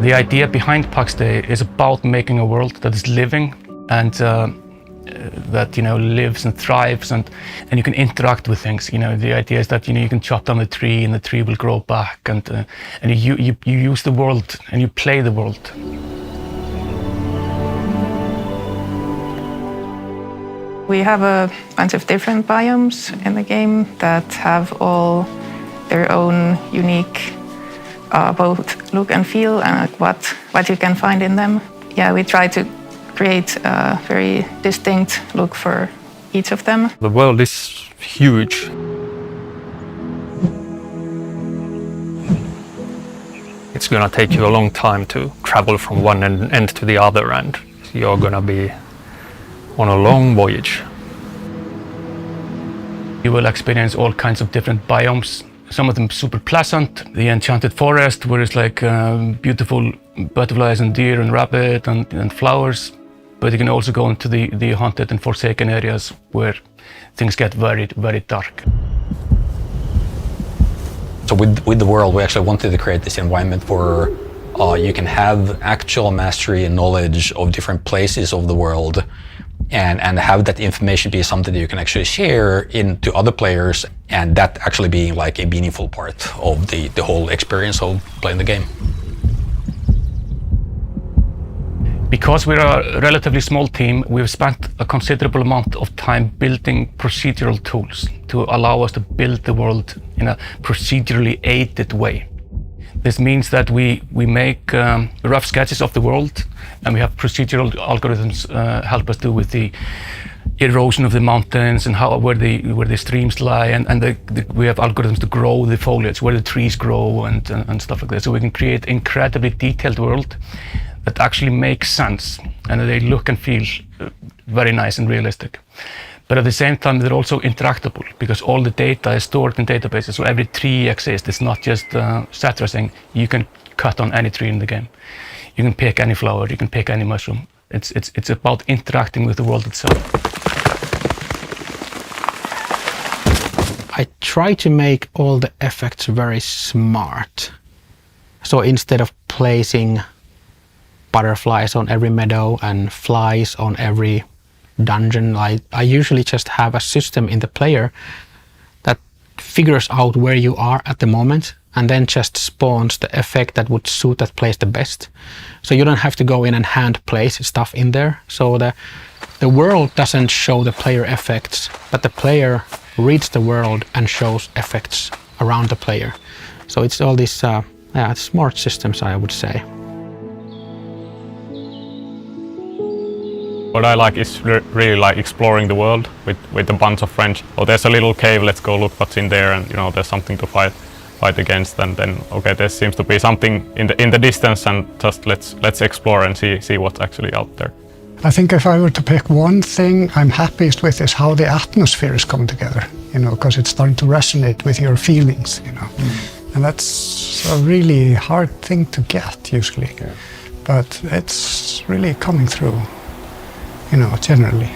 The idea behind Pax Dei is about making a world that is living and that lives and thrives, and you can interact with things. The idea is that you can chop down the tree and the tree will grow back, and you use the world and you play the world. We have a bunch of different biomes in the game that have all their own unique both look and feel and what you can find in them. Yeah, we try to create a very distinct look for each of them. The world is huge. It's gonna take you a long time to travel from one end to the other, and you're gonna be on a long voyage. You will experience all kinds of different biomes. Some of them super pleasant. The enchanted forest, where it's like beautiful butterflies and deer and rabbit and flowers. But you can also go into the haunted and forsaken areas where things get very, very dark. So with the world, we actually wanted to create this environment where you can have actual mastery and knowledge of different places of the world, and have that information be something that you can actually share into other players, and that actually being like a meaningful part of the whole experience of playing the game. Because we're a relatively small team, we've spent a considerable amount of time building procedural tools to allow us to build the world in a procedurally aided way. This means that we make rough sketches of the world, and we have procedural algorithms help us do with the erosion of the mountains and where the streams lie, and we have algorithms to grow the foliage, where the trees grow and stuff like that. So we can create incredibly detailed world that actually makes sense, and they look and feel very nice and realistic. But at the same time, they're also interactable, because all the data is stored in databases. So every tree exists. It's not just set dressing. You can cut on any tree in the game. You can pick any flower. You can pick any mushroom. It's about interacting with the world itself. I try to make all the effects very smart. So instead of placing butterflies on every meadow and flies on every dungeon, I usually just have a system in the player that figures out where you are at the moment and then just spawns the effect that would suit that place the best. So you don't have to go in and hand place stuff in there. So the world doesn't show the player effects, but the player reads the world and shows effects around the player. So it's all these smart systems, I would say. What I like is really like exploring the world with a bunch of friends. Oh, there's a little cave, let's go look what's in there, and there's something to fight against, and then okay, there seems to be something in the distance, and just let's explore and see what's actually out there. I think if I were to pick one thing I'm happiest with is how the atmosphere is coming together, because it's starting to resonate with your feelings, And that's a really hard thing to get usually, but it's really coming through, generally.